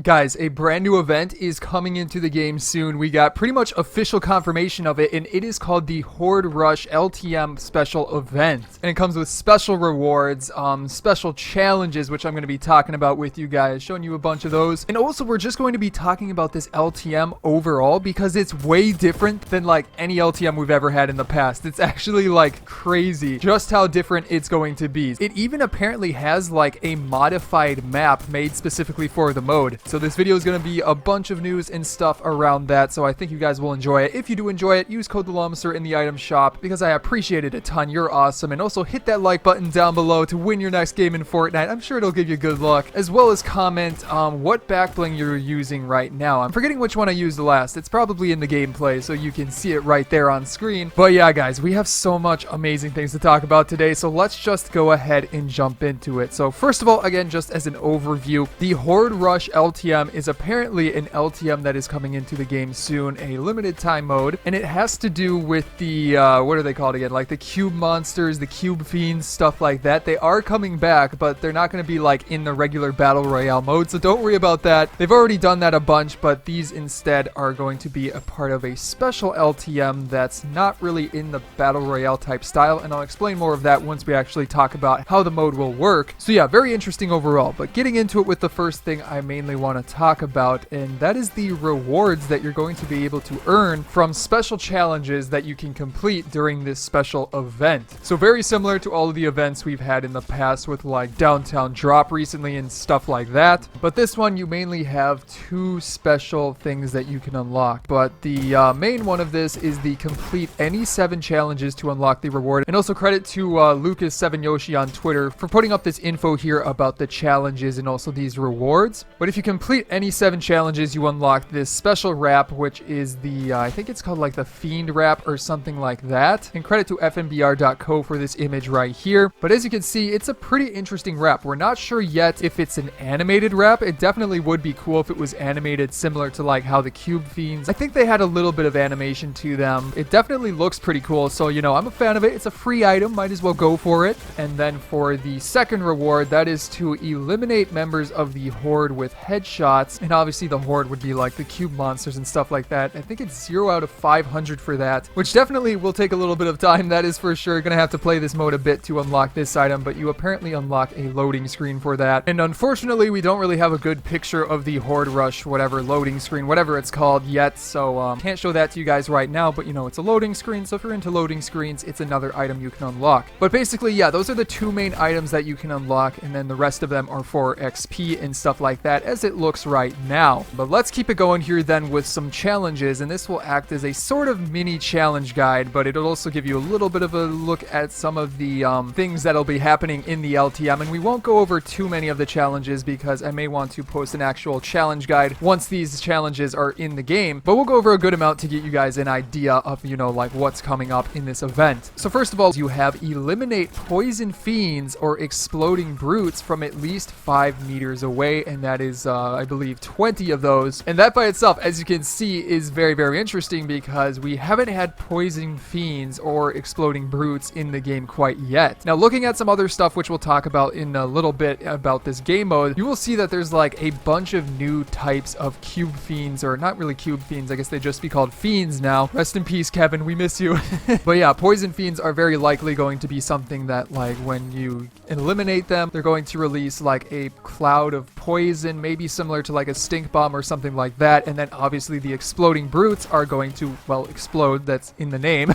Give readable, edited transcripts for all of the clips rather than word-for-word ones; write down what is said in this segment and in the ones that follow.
Guys, a brand new event is coming into the game soon. We got pretty much official confirmation of it, and it is called the Horde Rush LTM special event. And it comes with special rewards, special challenges, which I'm going to be talking about with you guys, showing you a bunch of those. And also, we're just going to be talking about this LTM overall because it's way different than like any LTM we've ever had in the past. It's actually like crazy just how different it's going to be. It even apparently has like a modified map made specifically for the mode. So this video is going to be a bunch of news and stuff around that, so I think you guys will enjoy it. If you do enjoy it, use code TheLlamaSir in the item shop because I appreciate it a ton. You're awesome. And also hit that like button down below to win your next game in Fortnite. I'm sure it'll give you good luck, as well as comment what back bling you're using right now. I'm forgetting which one I used last. It's probably in the gameplay, so you can see it right there on screen. But yeah, guys, we have so much amazing things to talk about today, so let's just go ahead and jump into it. So first of all, again, just as an overview, the Horde Rush LTM is apparently an LTM that is coming into the game soon, a limited time mode, and it has to do with the what are they called again, like the cube monsters, the cube fiends, stuff like that. They are coming back, but they're not going to be like in the regular Battle Royale mode, so don't worry about that. They've already done that a bunch, but these instead are going to be a part of a special LTM that's not really in the Battle Royale type style, and I'll explain more of that once we actually talk about how the mode will work. So yeah, very interesting overall, but getting into it with the first thing I mainly want to talk about, and that is the rewards that you're going to be able to earn from special challenges that you can complete during this special event. So very similar to all of the events we've had in the past with like Downtown Drop recently and stuff like that, but this one you mainly have two special things that you can unlock. But the main one of this is the complete any 7 challenges to unlock the reward, and also credit to Lucas7Yoshi on Twitter for putting up this info here about the challenges and also these rewards. But if you complete any 7 challenges, you unlock this special wrap, which is the I think it's called like the fiend wrap or something like that, and credit to fnbr.co for this image right here. But as you can see, it's a pretty interesting wrap. We're not sure yet if it's an animated wrap. It definitely would be cool if it was animated similar to like how the cube fiends, I think they had a little bit of animation to them. It definitely looks pretty cool, so you know, I'm a fan of it. It's a free item, might as well go for it. And then for the second reward, that is to eliminate members of the horde with headshots, and obviously the horde would be like the cube monsters and stuff like that. I think it's 0 out of 500 for that, which definitely will take a little bit of time, that is for sure. Gonna have to play this mode a bit to unlock this item, but you apparently unlock a loading screen for that. And unfortunately, we don't really have a good picture of the Horde Rush, whatever, loading screen, whatever it's called yet, so can't show that to you guys right now, but you know, it's a loading screen, so if you're into loading screens, it's another item you can unlock. But basically, yeah, those are the 2 main items that you can unlock, and then the rest of them are for XP and stuff like that, as it looks right now. But let's keep it going here then with some challenges, and this will act as a sort of mini challenge guide, but it'll also give you a little bit of a look at some of the things that'll be happening in the LTM. And we won't go over too many of the challenges because I may want to post an actual challenge guide once these challenges are in the game, but we'll go over a good amount to get you guys an idea of, you know, like what's coming up in this event. So first of all, you have eliminate poison fiends or exploding brutes from at least 5 meters away, and that is I believe 20 of those. And that by itself, as you can see, is very, very interesting because we haven't had poison fiends or exploding brutes in the game quite yet. Now, looking at some other stuff which we'll talk about in a little bit about this game mode, you will see that there's like a bunch of new types of cube fiends, or not really cube fiends, I guess they just be called fiends now. Rest in peace, Kevin, we miss you. But yeah, poison fiends are very likely going to be something that, like, when you eliminate them, they're going to release like a cloud of poison, maybe similar to like a stink bomb or something like that. And then obviously the exploding brutes are going to, well, explode, that's in the name.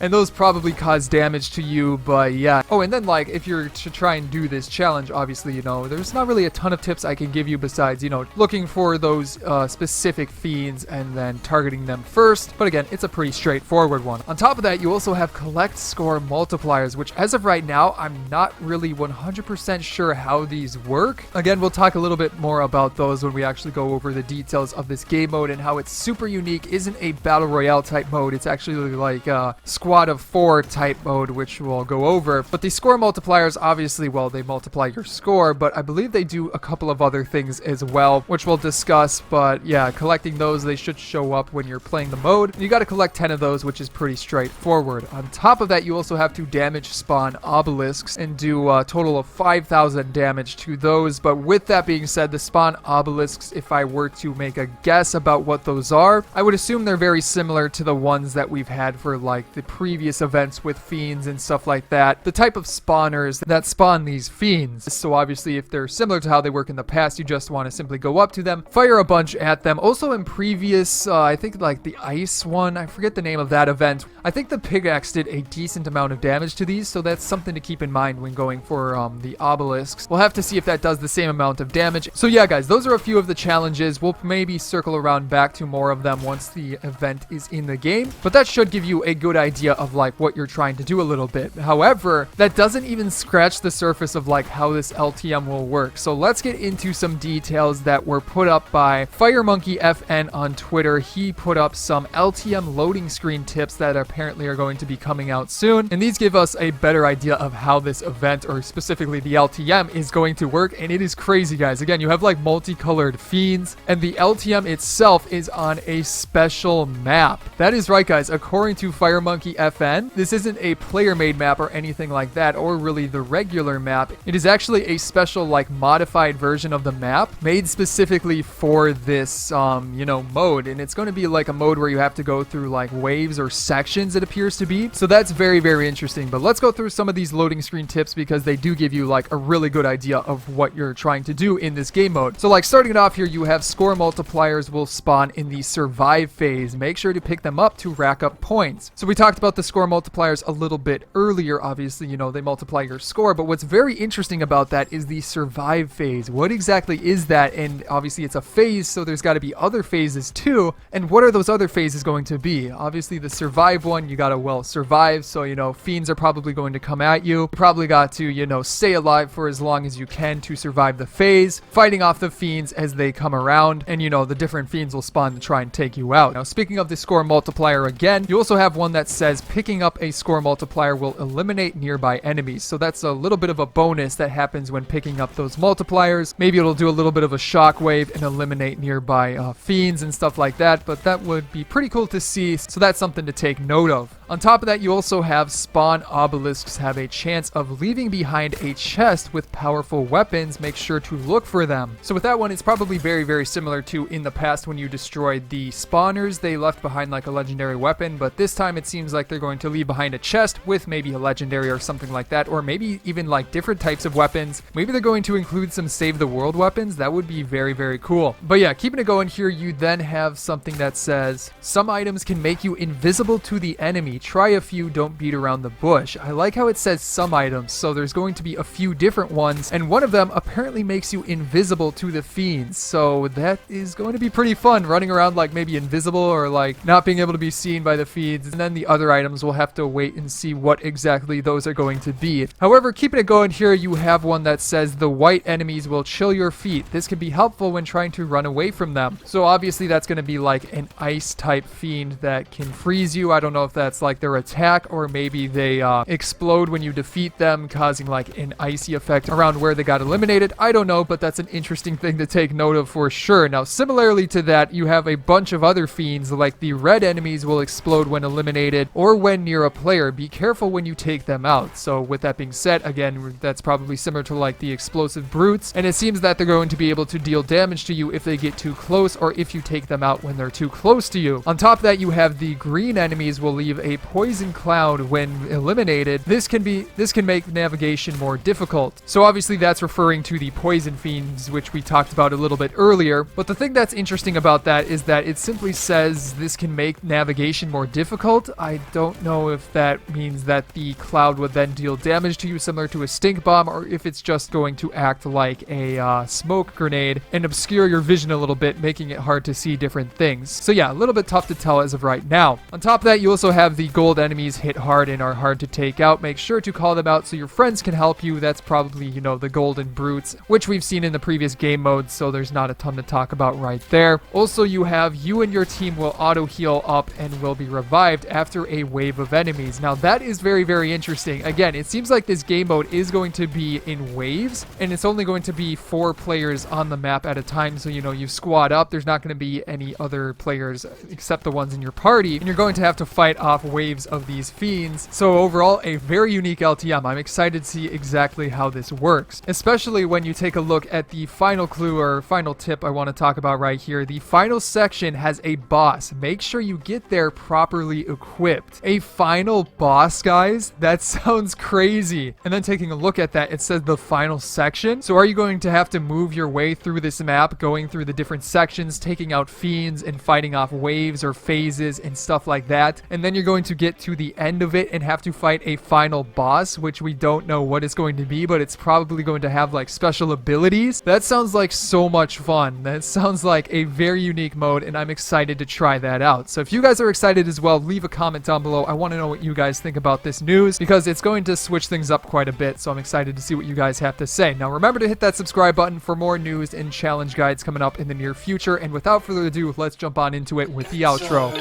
And those probably cause damage to you, but yeah. Oh, and then like if you're to try and do this challenge, obviously, you know, there's not really a ton of tips I can give you besides, you know, looking for those specific fiends and then targeting them first. But again, it's a pretty straightforward one. On top of that, you also have collect score multipliers, which as of right now, I'm not really 100% sure how these work. Again, we'll talk a little bit more about those when we actually go over the details of this game mode and how it's super unique. Isn't a Battle Royale type mode. It's actually like a squad of 4 type mode, which we'll go over. But the score multipliers, obviously, well, they multiply your score, but I believe they do a couple of other things as well, which we'll discuss. But yeah, collecting those, they should show up when you're playing the mode. You got to collect 10 of those, which is pretty straightforward. On top of that, you also have to damage spawn obelisks and do a total of 5,000 damage to those. But with that being being said, the spawn obelisks, if I were to make a guess about what those are, I would assume they're very similar to the ones that we've had for like the previous events with fiends and stuff like that. The type of spawners that spawn these fiends. So obviously if they're similar to how they work in the past, you just want to simply go up to them, fire a bunch at them. Also in previous, I think like the ice one, I forget the name of that event, I think the pickaxe did a decent amount of damage to these, so that's something to keep in mind when going for the obelisks. We'll have to see if that does the same amount of damage. So yeah guys, those are a few of the challenges. We'll maybe circle around back to more of them once the event is in the game, but that should give you a good idea of like what you're trying to do a little bit. However, that doesn't even scratch the surface of like how this LTM will work. So let's get into some details that were put up by FireMonkeyFN on Twitter. He put up some LTM loading screen tips that apparently are going to be coming out soon, and these give us a better idea of how this event, or specifically the LTM, is going to work. And it is crazy guys. Again, you have like multicolored fiends, and the LTM itself is on a special map. That is right guys, according to FireMonkeyFN, this isn't a player made map or anything like that, or really the regular map. It is actually a special like modified version of the map made specifically for this mode, and it's going to be like a mode where you have to go through like waves or sections, it appears to be. So that's very, very interesting. But let's go through some of these loading screen tips because they do give you like a really good idea of what you're trying to do in this game mode. So like starting it off here, you have score multipliers will spawn in the survive phase. Make sure to pick them up to rack up points. So we talked about the score multipliers a little bit earlier. Obviously, they multiply your score, but what's very interesting about that is the survive phase. What exactly is that? And obviously it's a phase, so there's got to be other phases too. And what are those other phases going to be? Obviously the survive one, you got to well survive, so fiends are probably going to come at you. You probably got to stay alive for as long as you can to survive the phase, fighting off the fiends as they come around, and the different fiends will spawn to try and take you out. Now speaking of the score multiplier again, you also have one that says picking up a score multiplier will eliminate nearby enemies. So that's a little bit of a bonus that happens when picking up those multipliers. Maybe it'll do a little bit of a shockwave and eliminate nearby fiends and stuff like that, but that would be pretty cool to see, so that's something to take note of. On top of that, you also have spawn obelisks have a chance of leaving behind a chest with powerful weapons. Make sure to look for them. So with that one, it's probably very, very similar to in the past when you destroyed the spawners. They left behind like a legendary weapon, but this time it seems like they're going to leave behind a chest with maybe a legendary or something like that, or maybe even like different types of weapons. Maybe they're going to include some save the world weapons. That would be very, very cool. But yeah, keeping it going here, you then have something that says some items can make you invisible to the enemy. Try a few, don't beat around the bush. I like how it says some items, so there's going to be a few different ones, and one of them apparently makes you invisible to the fiends. So that is going to be pretty fun, running around like maybe invisible or like not being able to be seen by the fiends. And then the other items, we'll have to wait and see what exactly those are going to be. However, keeping it going here, you have one that says the white enemies will chill your feet. This can be helpful when trying to run away from them. So obviously that's going to be like an ice type fiend that can freeze you. I don't know if that's like their attack, or maybe they explode when you defeat them, causing like an icy effect around where they got eliminated. I don't know, but that's an interesting thing to take note of for sure. Now similarly to that, you have a bunch of other fiends, like the red enemies will explode when eliminated or when near a player. Be careful when you take them out. So with that being said, again, that's probably similar to like the explosive brutes, and it seems that they're going to be able to deal damage to you if they get too close, or if you take them out when they're too close to you. On top of that, you have the green enemies will leave a poison cloud when eliminated. This can make navigation more difficult. So obviously that's referring to the poison fiends, which we talked about a little bit earlier. But the thing that's interesting about that is that it simply says this can make navigation more difficult. I don't know if that means that the cloud would then deal damage to you similar to a stink bomb, or if it's just going to act like a smoke grenade and obscure your vision a little bit, making it hard to see different things. So yeah, a little bit tough to tell as of right now. On top of that, you also have the gold enemies hit hard and are hard to take out. Make sure to call them out so your friends can help you. That's probably, the golden brutes, which we've seen in the previous game modes, so there's not a ton to talk about right there. Also, you have you and your team will auto heal up and will be revived after a wave of enemies. Now that is very, very interesting. Again, it seems like this game mode is going to be in waves, and it's only going to be 4 players on the map at a time. So, you squad up. There's not going to be any other players except the ones in your party, and you're going to have to fight off waves of these fiends. So overall, a very unique LTM. I'm excited to see exactly how this works, especially when you take a look look at the final clue or final tip I want to talk about right here, the final section has a boss. Make sure you get there properly equipped. A final boss, guys? That sounds crazy. And then taking a look at that, it says the final section. So are you going to have to move your way through this map, going through the different sections, taking out fiends and fighting off waves or phases and stuff like that? And then you're going to get to the end of it and have to fight a final boss, which we don't know what it's going to be, but it's probably going to have like special abilities. That sounds like so much fun. That sounds like a very unique mode, and I'm excited to try that out. So if you guys are excited as well, leave a comment down below. I want to know what you guys think about this news because it's going to switch things up quite a bit, so I'm excited to see what you guys have to say. Now remember to hit that subscribe button for more news and challenge guides coming up in the near future, and without further ado, let's jump on into it with the outro.